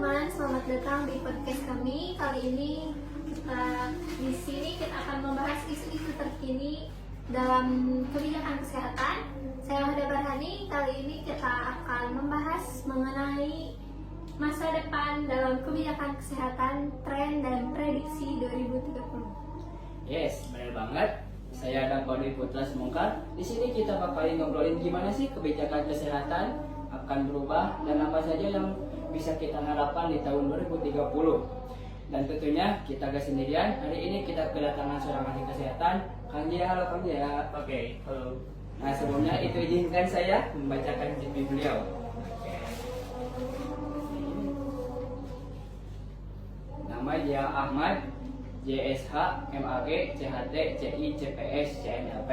teman-teman, selamat datang di podcast kami. Kali ini di sini kita akan membahas isu-isu terkini dalam kebijakan kesehatan. Saya Huda Barhani. Kali ini kita akan membahas mengenai masa depan dalam kebijakan kesehatan, tren dan prediksi 2030. Yes, benar banget. Saya Adam Kodi Putra Semongkar. Di sini kita bakalan ngobrolin gimana sih kebijakan kesehatan akan berubah dan apa saja yang bisa kita harapkan di tahun 2030. Dan tentunya kita gak sendirian. Hari ini kita kedatangan seorang ahli kesehatan, Kang Jaya. Halo Kang Jaya. Oke, halo. Nah sebelumnya itu izinkan saya membacakan CV beliau. Nama Jaya Ahmad, JSH, MAG, CHT, CI, CPS, CNLP.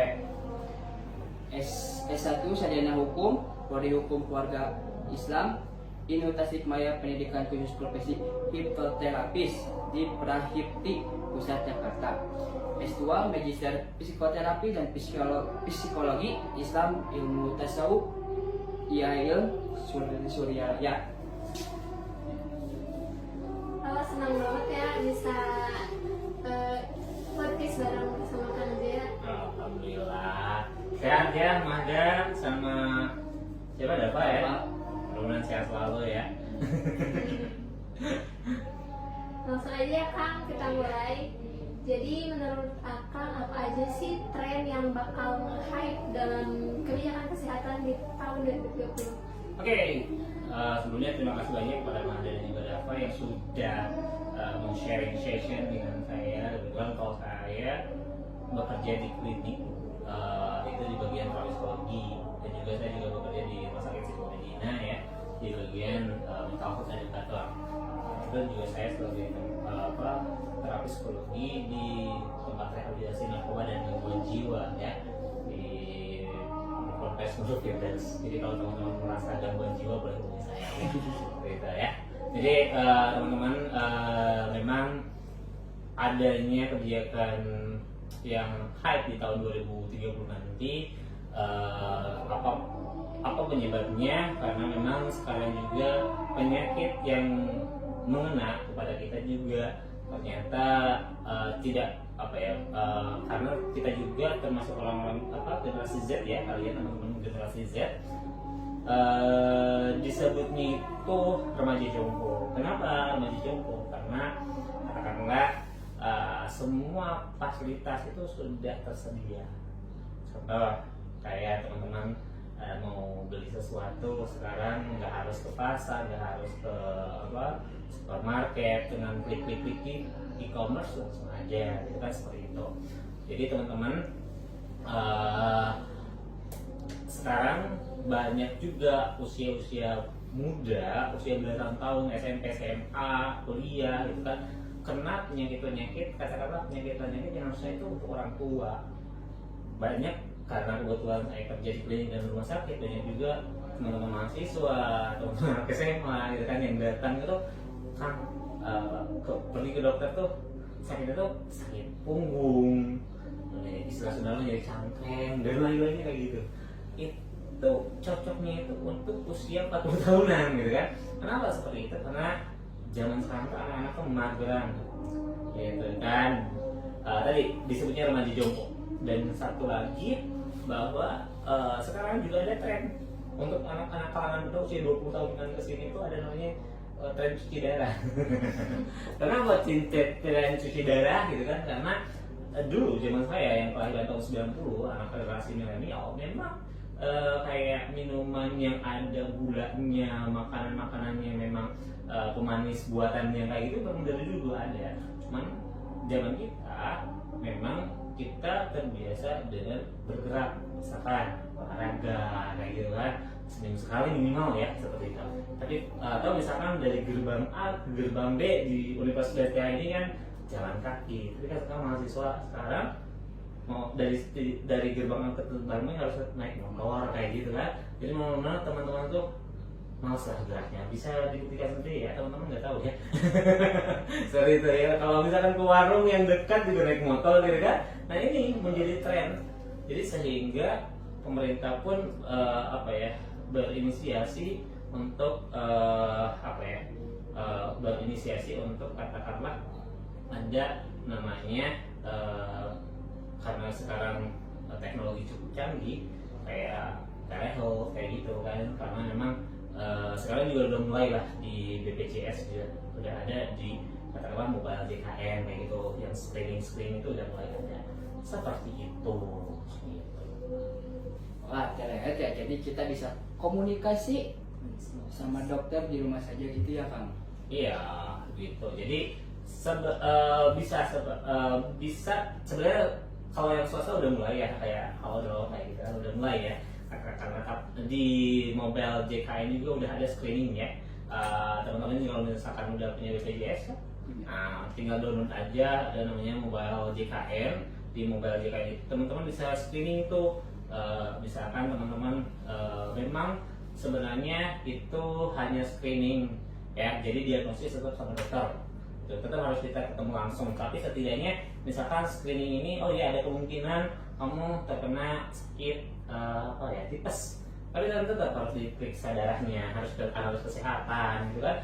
S1 Sarjana Hukum, Prodi Hukum Keluarga Islam, Inu Tasikmaya Pendidikan Khusus Profesi Hipnoterapis di Prahipti, Pusat Jakarta. S2 Magister Psikoterapi dan Psikologi Islam Ilmu Tasawuf IAIN Suryaya. Senang banget ya bisa podcast bareng bersama Kang Jaya. Alhamdulillah. Sehat ya, Mahda sama siapa ada Pak ya? Mudah-mudahan sehat selalu ya. Langsung aja ya Kang, kita mulai. Jadi menurut Akang apa aja sih tren yang bakal hype dalam kebijakan kesehatan di tahun 2030? Oke, sebelumnya terima kasih banyak kepada Mahda dan juga Dafa yang sudah sharing session dengan saya. Kebetulan kalau saya bekerja di klinik itu di bagian psikologi, dan juga saya juga bekerja di rumah sakit Siti Medina ya, di bagian mental health educator. Itu juga saya sebagai terapis psikologi di tempat rehabilitasi narkoba dan gangguan jiwa ya, di Polres Nurul Firdaus. Jadi kalau teman-teman merasa gangguan jiwa boleh hubungi saya gitu ya. Jadi teman-teman memang adanya kebijakan yang hype di tahun 2030 nanti, apa penyebabnya? Karena memang sekarang juga penyakit yang mengena kepada kita juga ternyata tidak karena kita juga termasuk orang-orang generasi Z ya, kalian teman-teman generasi Z, disebutnya itu remaja jompo. Kenapa remaja jompo? Karena katakanlah semua fasilitas itu sudah tersedia. Contoh kayak teman-teman mau beli sesuatu sekarang nggak harus ke pasar, nggak harus ke supermarket, dengan klik-klik di e-commerce langsung aja, gitu kan, seperti itu. Jadi teman-teman sekarang banyak juga usia-usia muda, usia belasan tahun, SMP, SMA, kuliah, gitu kan, kena penyakit-penyakit, katakanlah penyakit-penyakit yang harusnya itu untuk orang tua. Banyak karena kebetulan saya kerja di klinik dan rumah sakit, banyak juga teman-teman mahasiswa, teman-teman SMA gitu kan, yang datang itu kan pergi ke dokter tuh sakitnya tuh sakit punggung, istilah Sundanya jadi cangkeng dan lain-lainnya kayak gitu. Itu cocoknya itu untuk usia 40 tahunan gitu kan. Kenapa seperti itu? Karena zaman sekarang tuh anak-anak tuh mageran gitu kan. Tadi disebutnya remaja jompo. Dan satu lagi bahwa sekarang juga ada tren untuk anak-anak kalangan muda usia 20 tahunan ke sini itu ada namanya tren cuci darah. Kenapa tren cuci darah gitu kan? Karena dulu zaman saya yang kelahiran tahun 90, anak generasi milenial, memang kayak minuman yang ada gulanya, makanan-makanannya memang pemanis buatannya kayak gitu memang dari dulu ada. Cuman zaman kita memang kita terbiasa dengan bergerak, misalkan olahraga kayak gitu kan, seminggu sekali minimal ya, seperti itu. Tapi atau misalkan dari gerbang A ke gerbang B di Universitas ini kan jalan kaki. Tapi kan sekarang mahasiswa sekarang mau dari gerbang A ke gerbang B harus naik motor kayak gitu kan. Jadi mau-mau teman-teman tuh males lah geraknya, bisa dibuktikan sendiri ya, teman-teman nggak tahu ya. Seperti itu ya. Kalau misalkan ke warung yang dekat juga naik motor gitu kan. Nah ini menjadi tren. Jadi sehingga pemerintah pun berinisiasi untuk menginisiasi untuk katakanlah ada namanya karena sekarang teknologi cukup canggih kayak telehealth kayak gitu kan, karena memang sekarang juga udah mulai lah di BPJS juga udah ada di katakanlah mobile JKN kayak gitu, yang screening itu udah mulai ada seperti itu. Wah, telehealth ya, jadi kita bisa komunikasi sama dokter di rumah saja gitu ya Kang? Iya gitu, jadi bisa sebenarnya kalau yang swasta udah mulai ya, kayak Halodoc kayak gitu udah mulai ya, karena di mobile JKN juga udah ada screening ya. Teman-teman kalau misalkan udah punya BPJS, tinggal download aja, ada namanya mobile JKN. Di mobile JKN itu teman-teman bisa screening tuh. Misalkan teman-teman memang sebenarnya itu hanya screening ya, jadi diagnosis tetap sama dokter, tetap harus kita ketemu langsung, tapi setidaknya misalkan screening ini, oh ya ada kemungkinan kamu terkena sakit tipes, tapi tetap harus diperiksa darahnya, harus kesehatan gitu kan,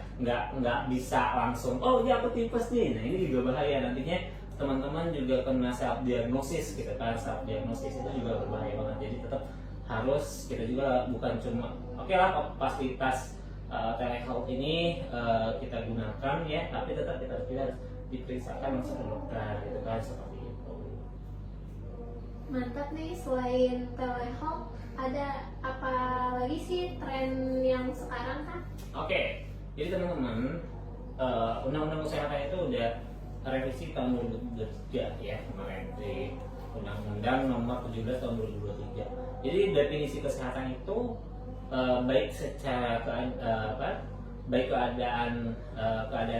nggak bisa langsung oh ya aku tipes nih. Nah ini juga bahaya, nantinya teman-teman juga kena self diagnosis gitu kan, self diagnosis itu juga berbahaya banget. Jadi tetap harus kita juga bukan cuma oke lah fasilitas telehealth ini kita gunakan ya, tapi tetap kita harus diperiksakan langsung ke dokter gitu kan, seperti itu. Mantap nih, selain telehealth ada apa lagi sih tren yang sekarang kan? Oke, jadi teman-teman undang-undang kesehatan itu udah revisi tahun 2023 ya kemarin di Undang-Undang Nomor 17 tahun 2023. Jadi definisi kesehatan itu baik secara baik keadaan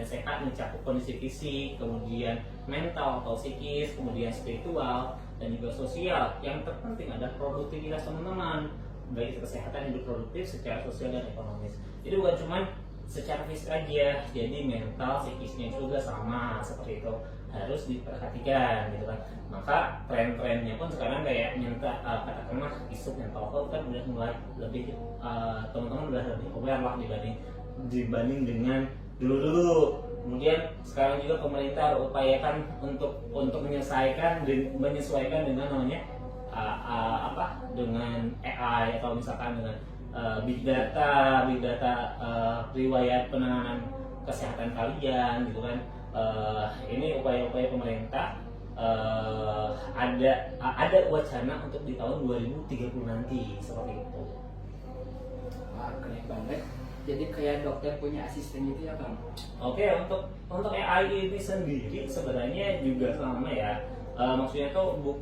sehat mencakup kondisi fisik, kemudian mental atau psikis, kemudian spiritual dan juga sosial. Yang terpenting adalah produktivitas teman-teman, baik kesehatan hidup produktif secara sosial dan ekonomis. Jadi bukan cuma secara fisik aja, jadi mental, psikisnya juga sama seperti itu, harus diperhatikan gitu kan. Maka tren-trennya pun sekarang kayak katakanlah isu mental health kan udah mulai lebih teman-teman udah lebih aware lah dibanding dengan dulu. Kemudian sekarang juga pemerintah upayakan untuk menyesuaikan dengan namanya dengan AI atau misalkan dengan big data riwayat penanganan kesehatan kalian gitu kan. Ini upaya-upaya pemerintah, ada wacana untuk di tahun 2030 nanti seperti itu. Wah, keren banget. Jadi kayak dokter punya asisten gitu ya Bang? Oke, untuk AI ini sendiri sebenarnya juga sama ya. Maksudnya tuh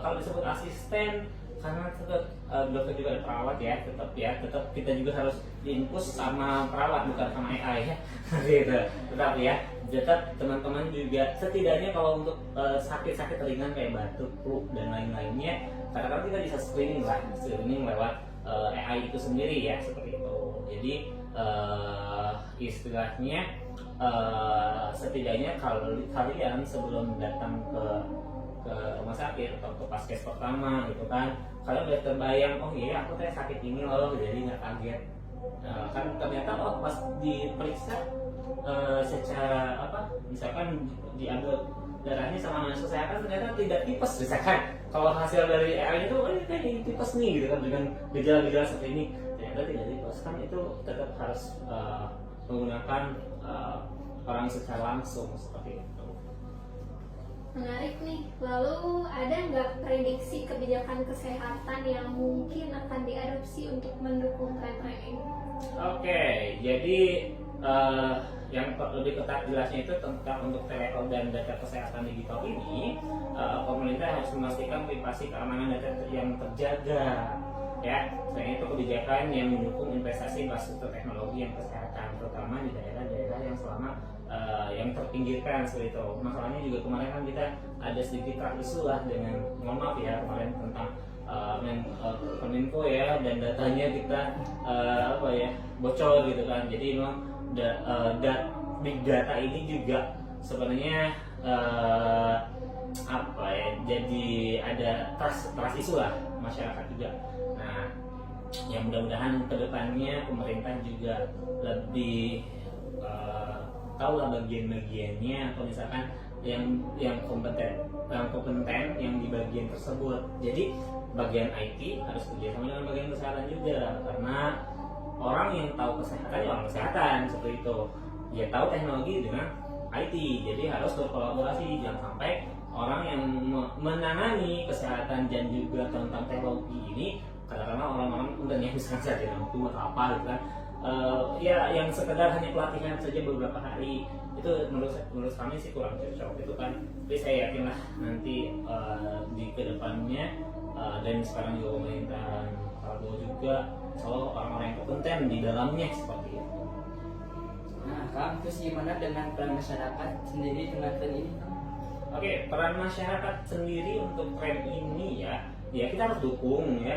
kalau disebut asisten, karena tetap dokter juga ada perawat ya, tetap kita juga harus diinpus sama perawat bukan sama AI ya. Gitu. Tetap teman-teman juga setidaknya kalau untuk sakit-sakit ringan kayak batuk, flu dan lain-lainnya, kadang-kadang kita bisa screening lewat AI itu sendiri ya, seperti itu. Jadi istilahnya setidaknya kalau kalian sebelum datang ke rumah sakit atau ke paskes pertama gitu kan, kalian udah terbayang, oh iya aku sakit ini loh, jadi nggak kaget. Kan ternyata pas diperiksa secara misalkan diambil darahnya sama dinas kesehatan ternyata tidak tipes misalkan. Kalau hasil dari AI itu ini kayak tipes nih gitu kan, dengan gejala-gejala seperti ini, ternyata tidak tipes, kan itu tetap harus menggunakan orang secara langsung seperti itu. Menarik nih. Lalu ada nggak prediksi kebijakan kesehatan yang mungkin akan diadopsi untuk mendukung tren-tren ini? Oke, jadi yang lebih ketat jelasnya itu tentang untuk telehealth dan data kesehatan digital ini, pemerintah harus memastikan privasi keamanan data yang terjaga. Ya, selain itu kebijakan yang mendukung investasi infrastruktur teknologi yang kesehatan, terutama di daerah-daerah yang selama yang terpinggirkan seperti itu. Masalahnya juga kemarin kan kita ada sedikit isu lah dengan, mohon maaf ya, kemarin tentang Kominfo ya, dan datanya kita bocor gitu kan. Jadi memang big data ini juga sebenarnya jadi ada trust isu lah masyarakat juga. Nah, yang mudah-mudahan kedepannya pemerintah juga lebih tahu lah bagian-bagiannya atau misalkan yang kompeten yang di bagian tersebut. Jadi bagian IT harus kerjasama dengan bagian kesehatan juga, karena orang yang tahu kesehatan ya orang kesehatan seperti itu. Dia tahu teknologi dengan IT, jadi harus berkolaborasi. Jangan sampai orang yang menangani kesehatan dan juga tentang teknologi ini, katakanlah orang-orang kemudian yang misalkan saja mampu atau apa gitu kan, ya yang sekedar hanya pelatihan saja beberapa hari, itu menurut kami sih kurang cocok itu kan. Tapi saya yakin lah nanti di kedepannya dan sekarang juga pemerintahan Prabowo juga selalu orang-orang yang kompeten di dalamnya seperti itu. Nah, Kang, terus gimana dengan peran masyarakat sendiri dengan tren ini, Kang? Oke, peran masyarakat sendiri untuk tren ini ya kita harus dukung ya.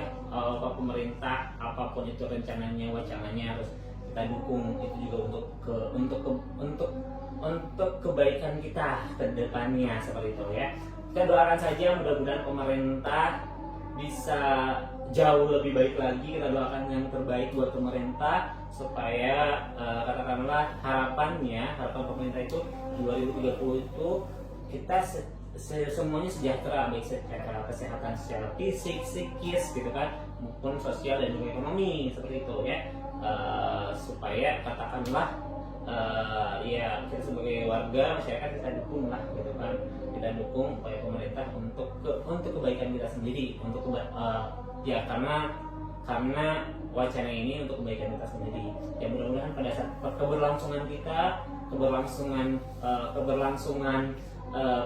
Pemerintah apapun itu rencananya, wacananya harus kita dukung. Itu juga untuk kebaikan kita ke depannya seperti itu ya. Kita doakan saja mudah-mudahan pemerintah bisa jauh lebih baik lagi. Kita doakan yang terbaik buat pemerintah supaya katakanlah harapan pemerintah itu 2030 itu kita semuanya sejahtera, baik secara kesehatan secara fisik, psikis gitu kan, maupun sosial dan juga ekonomi seperti itu ya. Supaya katakanlah ya kita sebagai warga masyarakat kita dukung lah gitu kan, kita dukung upaya pemerintah untuk kebaikan kita sendiri, ya karena wacana ini untuk kebaikan kita sendiri. Ya mudah-mudahan pada saat keberlangsungan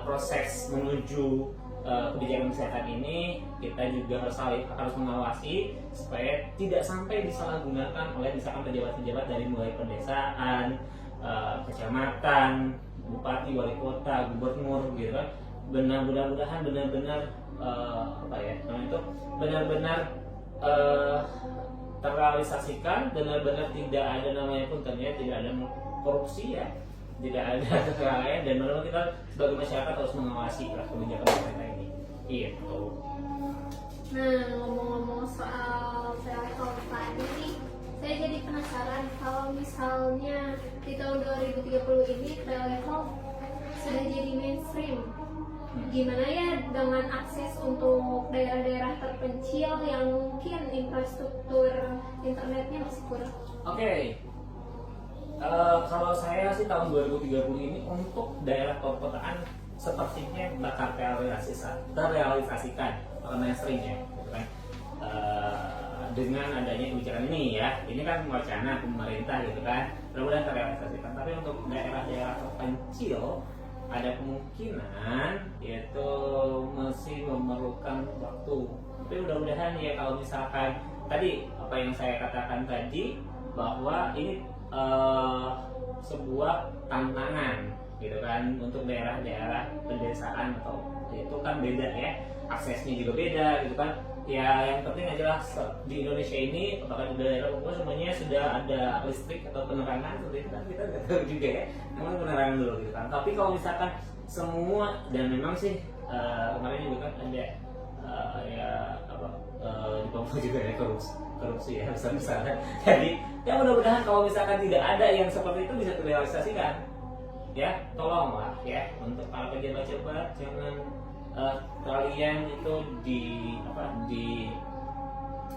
proses menuju kebijakan kesehatan ini, kita juga harus mengawasi supaya tidak sampai disalahgunakan oleh misalkan pejabat-pejabat dari mulai pedesaan, kecamatan, bupati, wali kota, gubernur gitu kan. Mudah-mudahan benar-benar benar-benar terrealisasikan, benar-benar tidak ada namanya pun ternyata tidak ada korupsi ya, tidak ada kelalaian, dan memang kita sebagai masyarakat harus mengawasi kebijakan pemerintah ini. Gitu. Nah, ngomong-ngomong soal telekom tadi nih, saya jadi penasaran kalau misalnya di tahun 2030 ini telekom sudah jadi mainstream. Gimana ya dengan akses untuk daerah-daerah terpencil yang mungkin infrastruktur internetnya masih kurang? Oke. Kalau saya sih tahun 2030 ini untuk daerah perkotaan sepertinya bakal terrealisasikan mainstream ya, gitu kan. Dengan adanya kebijakan ini ya, ini kan wacana pemerintah gitu kan, mudah-mudahan terrealisasikan. Tapi untuk daerah-daerah terpencil ada kemungkinan yaitu masih memerlukan waktu. Tapi mudah-mudahan ya, kalau misalkan tadi apa yang saya katakan tadi bahwa ini sebuah tantangan gitu kan untuk daerah-daerah pedesaan, atau itu kan beda ya, aksesnya juga beda gitu kan. Ya yang penting adalah di Indonesia ini apakah di daerah Papua semuanya sudah ada listrik atau penerangan seperti itu kan, kita nggak tahu juga ya, memang penerangan dulu gitu kan. Tapi kalau misalkan semua, dan memang sih kemarin juga kan ada di Papua juga ada korupsi ya besar-besaran. Jadi ya mudah-mudahan kalau misalkan tidak ada yang seperti itu bisa terrealisasikan ya. Tolonglah ya untuk para pejabat-pejabat, jangan kalian itu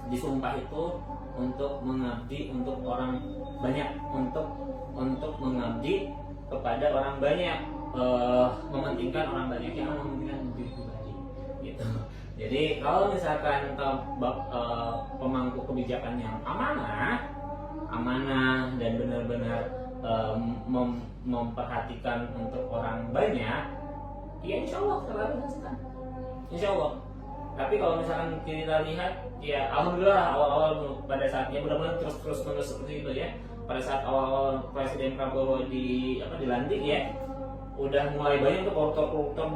disumpah itu untuk mengabdi untuk orang banyak, untuk mengabdi kepada orang banyak, mementingkan orang banyak yang mementingkan diri pribadi gitu. Jadi kalau misalkan pemangku kebijakan yang amanah dan benar-benar memperhatikan untuk orang banyak, ya insya Allah terrealisasikan, insya Allah. Tapi kalau misalkan kita lihat ya alhamdulillah awal-awal pada saatnya, mudah-mudahan terus seperti itu ya. Pada saat awal Presiden Prabowo dilantik ya, udah mulai banyak tuh koruptor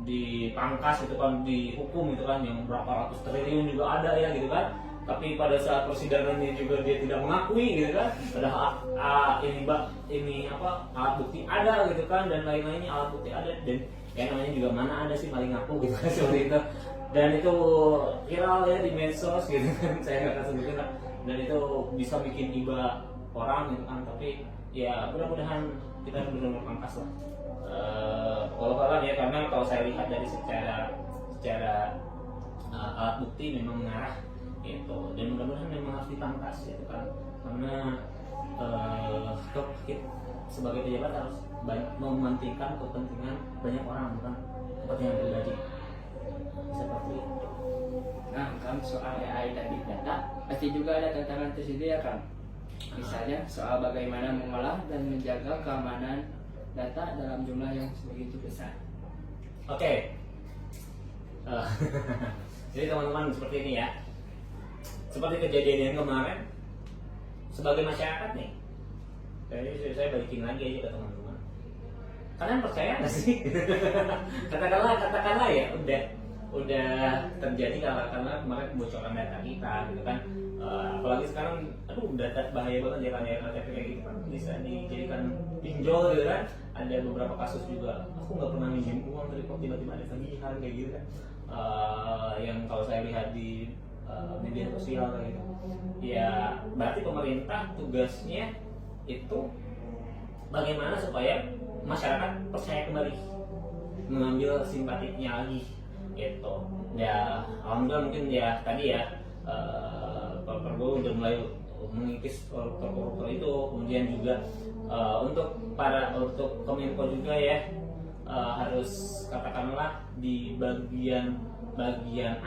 dipangkas itu kan, dihukum itu kan, yang berapa ratus triliun juga ada ya gitu kan. Tapi pada saat persidangannya juga dia tidak mengakui gitu kan, padahal alat bukti ada gitu kan, dan lain-lainnya alat bukti ada, dan yang namanya juga mana ada sih maling ngaku gitu kan seperti itu. Dan itu viral ya di medsos gitu kan, saya nggak akan sebutin lah. dan itu bisa bikin iba orang gitu kan. Tapi ya mudah-mudahan kita benar-benar pangkas lah. Walau ya, karena kalau saya lihat dari secara alat bukti memang mengarah gitu, dan mudah-mudahan memang harus dipangkas gitu kan, karena kita sebagai pejabat harus mementingkan kepentingan banyak orang, bukan kepentingan pribadi seperti itu. Nah, kan soal AI dan Big Data pasti juga ada tantangan tersendiri ya kan. Misalnya soal bagaimana mengolah dan menjaga keamanan data dalam jumlah yang begitu besar. Oke. Jadi teman-teman seperti ini ya. Seperti kejadian yang kemarin, sebagai masyarakat nih, saya balikin lagi aja ke teman-teman. Kalian percaya nggak sih? katakanlah ya, udah terjadi karena kemarin kebocoran data kita gitu kan. Apalagi sekarang, data bahaya banget ya, KTP kayak gitu kan bisa dijadikan pinjol gitu kan. Ada beberapa kasus juga, aku nggak pernah minjem uang tapi kok tiba-tiba ada tagihan kayak gitu kan. Yang kalau saya lihat di media sosial kayak gitu, ya berarti pemerintah tugasnya itu bagaimana supaya masyarakat percaya kembali, mengambil simpatiknya lagi gitu. Ya alhamdulillah mungkin ya tadi ya Pak Prabowo udah mulai mengikis koruptor itu. Kemudian juga untuk Kominfo juga ya, harus katakanlah di bagian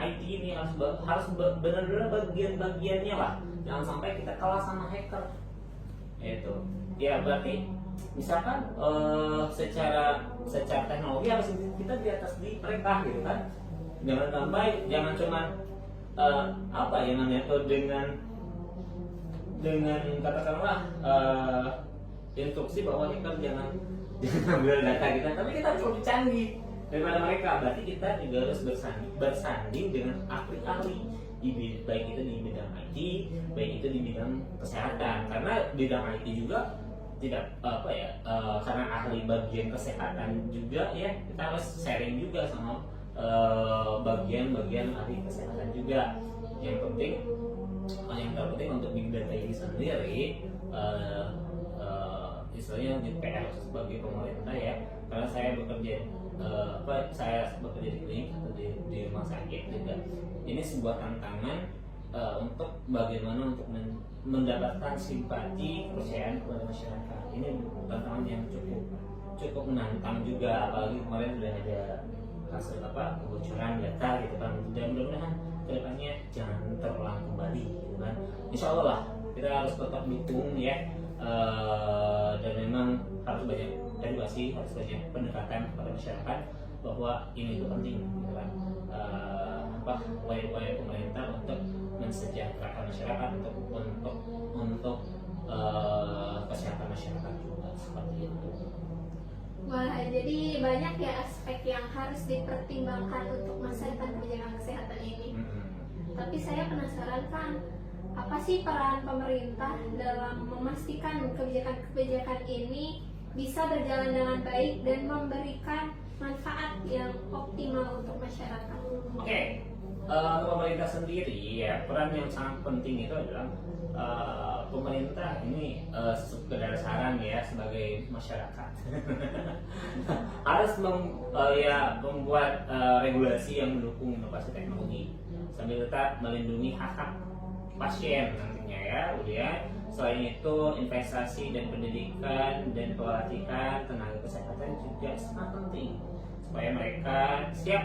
IT ini harus benar-benar bagian-bagiannya lah, jangan sampai kita kalah sama hacker itu. Ya berarti misalkan secara teknologi harus kita di atas di mereka gitu kan. Jangan cuman apa ya namanya tuh dengan katakanlah instruksi bahwa hacker jangan ambil data kita, tapi kita harus lebih canggih daripada mereka. Berarti kita juga harus bersanding dengan ahli-ahli baik itu di bidang IT, baik itu di bidang kesehatan. Karena bidang IT juga tidak karena ahli bagian kesehatan juga ya, kita harus sharing juga sama bagian-bagian ahli kesehatan juga. Yang terpenting untuk big data ini sendiri istilahnya di PR sebagai pemerintah ya, karena saya bekerja di klinik atau di rumah sakit juga. Ini sebuah tantangan untuk bagaimana untuk mendapatkan simpati kepercayaan kepada masyarakat. Ini tantangan yang cukup menantang juga, apalagi kemarin sudah ada hasil kebocoran data gitu kan. Dan mudah-mudahan kedepannya jangan terulang kembali gitu kan. Insya Allah lah kita harus tetap dukung ya, dan memang harus banyak edukasi, harus banyak pendekatan kepada masyarakat bahwa ini itu penting gitu kan. Upaya-upaya pemerintah untuk mensejahterakan masyarakat, untuk kesehatan masyarakat juga seperti itu. Wah, jadi banyak ya aspek yang harus dipertimbangkan untuk masa depan kebijakan kesehatan ini. Tapi saya penasaran kan, apa sih peran pemerintah dalam memastikan kebijakan-kebijakan ini bisa berjalan dengan baik dan memberikan manfaat yang optimal untuk masyarakat? Oke. Untuk pemerintah sendiri ya, peran yang sangat penting itu adalah pemerintah ini sekedar saran ya sebagai masyarakat harus membuat regulasi yang mendukung inovasi teknologi sambil tetap melindungi hak-hak pasien nantinya ya. Kemudian selain itu investasi dan pendidikan dan pelatihan tenaga kesehatan juga sangat penting supaya mereka siap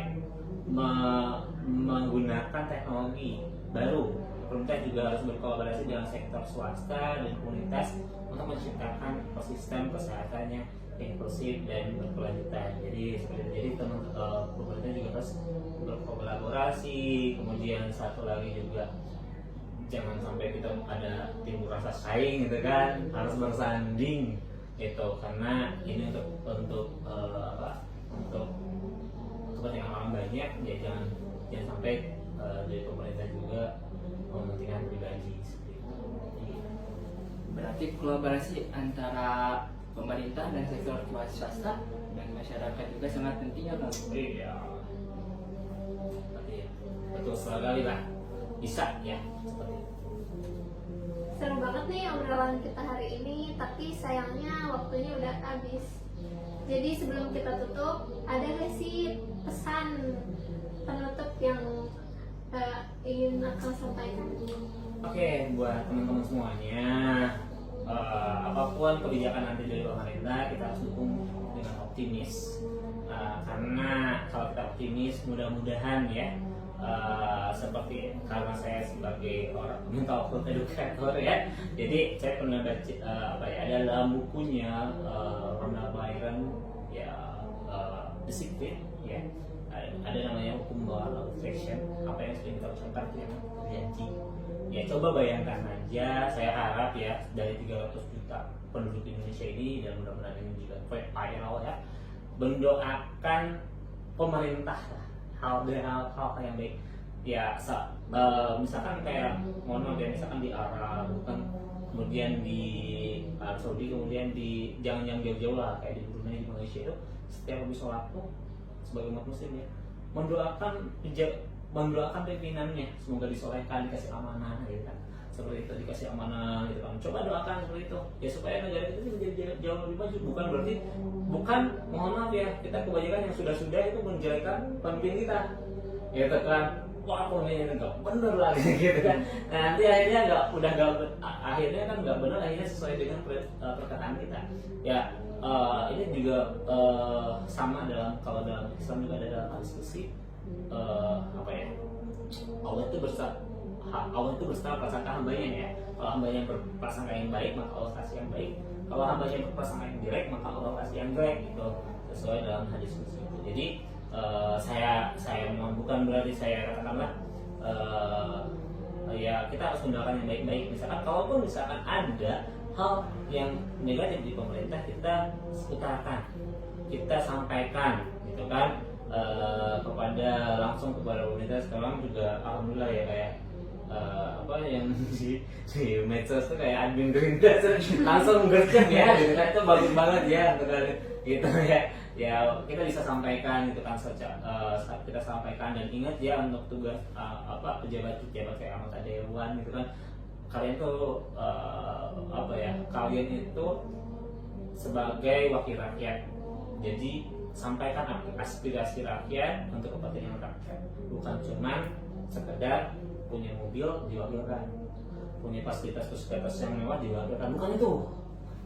menggunakan teknologi baru. Pemerintah juga harus berkolaborasi dengan sektor swasta dan komunitas untuk menciptakan ekosistem kesehatannya inklusif dan berkelanjutan. Jadi pemerintah juga harus berkolaborasi. Kemudian satu lagi juga jangan sampai kita ada timbul rasa saing gitu kan, harus bersanding gitu, karena ini untuk kepentingan orang banyak ya. Jangan sampai dari pemerintah juga mementingkan pribadi seperti itu. Berarti kolaborasi antara pemerintah dan sektor swasta dan masyarakat juga sangat penting ya Bang. Iya. Betul sekali lah. Bisa ya seperti itu. banget nih obrolan kita hari ini, tapi sayangnya waktunya udah habis. Jadi sebelum kita tutup, ada gak sih pesan penutup yang ingin Akang sampaikan? Oke, buat teman-teman semuanya, apapun kebijakan nanti dari pemerintah, kita harus dukung dengan optimis. Karena kalau kita optimis, mudah-mudahan ya, seperti karena saya sebagai orang mental health educator ya, jadi saya pernah baca ada dalam bukunya Ronald Byron ya, The Secret ya, ada namanya hukum law of attraction, apa yang sering kita ucapkan yang terjadi. Ya coba bayangkan aja, saya harap ya dari 300 juta penduduk Indonesia ini, dan mudah-mudahan ini juga viral ya, mendoakan pemerintah lah hal yang baik ya, misalkan kayak mohon ya, misalkan di Arab bukan, kemudian di Arab Saudi, kemudian di jangan jauh-jauh lah kayak di Brunei, di Malaysia itu setiap habis sholat tuh sebagai umat muslim ya mendoakan pimpinannya semoga disolehkan, dikasih amanah gitu kan, seperti itu, dikasih amanah gitu kan. Coba doakan seperti itu ya, supaya negara kita menjadi jauh lebih maju. Bukan mohon maaf ya, kita kebanyakan yang sudah itu menjelekan pemimpin kita gitu kan, wah pemimpin enggak bener lah gitu kan. Nah, nanti akhirnya nggak benar, akhirnya sesuai dengan perkataan kita ya. Ini juga sama kalau dalam Islam juga ada dalam diskusi Allah itu bersama prasangka hambanya ya. Kalau hambanya berprasangka yang baik, maka Allah kasih yang baik. Kalau hambanya berprasangka yang jelek, maka Allah kasih yang jelek, gitu, sesuai dalam hadis itu. Jadi saya memang bukan berarti saya katakanlah ya kita harus mendoakan yang baik-baik. Kalaupun misalkan ada hal yang negatif di pemerintah, kita utarakan, kita sampaikan gitu kan, langsung kepada pemerintah. Sekarang juga alhamdulillah ya, kayak yang di medsos tuh kayak admin Gerindra langsung gercep ya gitu kan, itu bagus banget ya untuk gitu ya kita bisa sampaikan gitu kan, kita sampaikan. Dan ingat ya, untuk tugas pejabat kayak anggota dewan gitu kan, kalian tuh kalian itu sebagai wakil rakyat, jadi sampaikan aspirasi rakyat untuk kepentingan rakyat, bukan cuman sekedar punya mobil diwakilkan, punya fasilitas yang mewah diwakilkan, bukan itu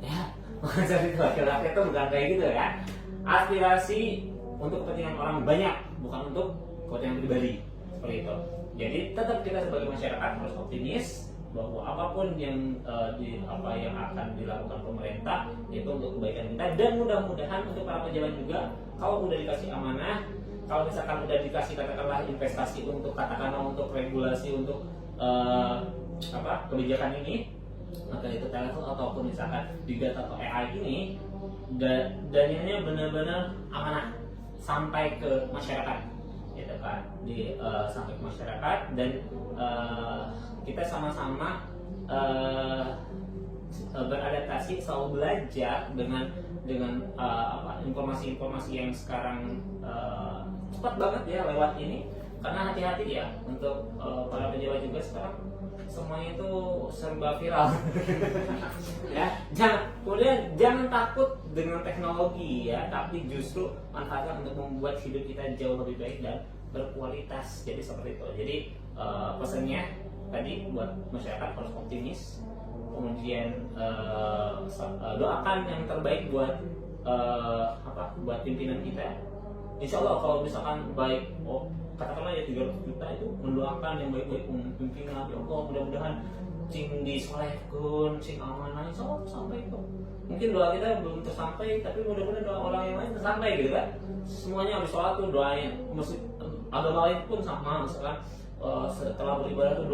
ya. Bukan jadi wakil rakyat itu bukan kayak gitu ya. Aspirasi untuk kepentingan orang banyak, bukan untuk kepentingan pribadi, seperti itu. Jadi tetap kita sebagai masyarakat harus optimis bahwa apapun yang akan dilakukan pemerintah itu untuk kebaikan kita, dan mudah-mudahan untuk para pejabat juga, kalau udah dikasih amanah, kalau misalkan udah dikasih katakanlah investasi untuk regulasi untuk kebijakan ini, maka itu telepon ataupun misalkan di data atau AI ini dananya benar-benar amanah sampai ke masyarakat gitu kan, sampai ke masyarakat, dan kita sama-sama beradaptasi, selalu belajar dengan informasi-informasi yang sekarang cepat banget ya lewat ini. Karena hati-hati ya untuk para pejabat juga, sekarang semuanya itu serba viral ya. Jangan takut dengan teknologi ya, tapi justru manfaatkan untuk membuat hidup kita jauh lebih baik dan berkualitas. Jadi seperti itu. Jadi pesannya tadi buat masyarakat harus optimis, kemudian doakan yang terbaik buat pimpinan kita. Insya Allah kalau misalkan baik, katakanlah ya 300 juta itu mendoakan yang baik-baik pimpinan, ya Allah mudah-mudahan sing disolehkan, sing amanah, insya Allah sampai itu. Mungkin doa kita belum tersampai, tapi mudah-mudahan doa orang yang lain tersampai gitu kan. Semuanya habis sholat tuh doain, agama lain pun sama, misalkan setelah beribadah tuh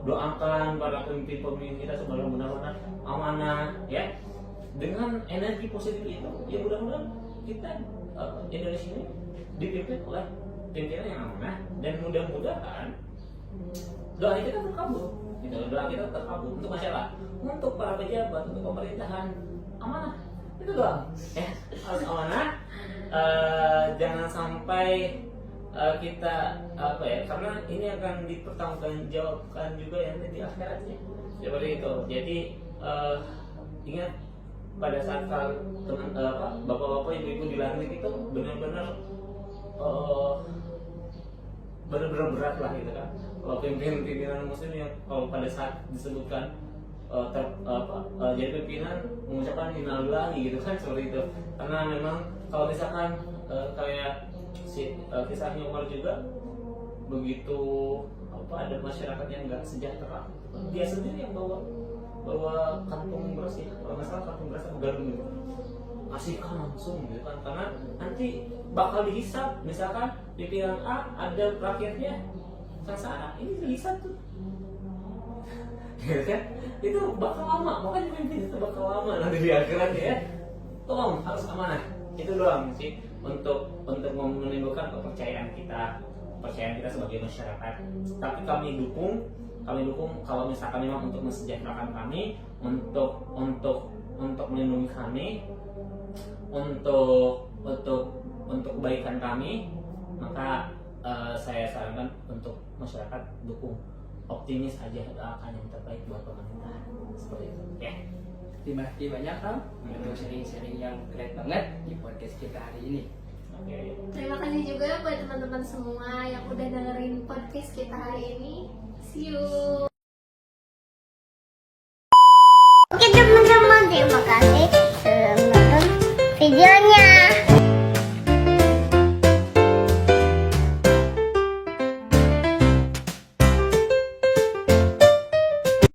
doakan para pemimpin kita supaya mudah-mudahan amanah ya, dengan energi positif itu ya, mudah-mudahan kita Indonesia ini dipimpin oleh pimpinan yang amanah, dan mudah-mudahan doa kita terkabul gitu. Doa kita terkabul untuk masyarakat, untuk para pejabat, untuk pemerintahan, amanah itu doang ya, harus amanah. Jangan sampai kita apa ya, karena ini akan dipertanggungjawabkan juga ya di akhiratnya seperti itu. Jadi ingat pada saat teman bapak-bapak ibu-ibu di langit itu benar-benar benar-benar berat lah gitu kan. Kalau pimpinan muslim yang kalau pada saat disebutkan jadi pimpinan mengucapkan innalillahi gitu kan seperti itu. Karena memang kalau misalkan kayak kisahnya Umar juga begitu ada masyarakat yang nggak sejahtera, dia sendiri yang bawa kantung beras ya, kalau nggak salah kantung beras atau galon gitu, kasihkan langsung gitu kan, karena nanti bakal dihisap. Misalkan pimpinan A ada rakyatnya sengsara, ini dihisap tuh gitu kan, itu bakal lama, makanya pemimpin itu bakal lama nanti di akhirat ya. Tolong harus amanah, itu doang sih untuk menimbulkan kepercayaan kita sebagai masyarakat. Tapi kami dukung kalau misalkan memang untuk mensejahterakan kami, untuk melindungi kami, untuk kebaikan kami, maka saya sarankan untuk masyarakat dukung, optimis aja, doakan yang terbaik buat pemerintahan seperti itu ya. Terima kasih banyak Kang untuk sharing-sharing yang keren banget di podcast kita hari ini. Oke. Terima kasih juga buat teman-teman semua yang udah dengerin podcast kita hari ini. See you. Oke teman-teman, terima kasih sudah menonton video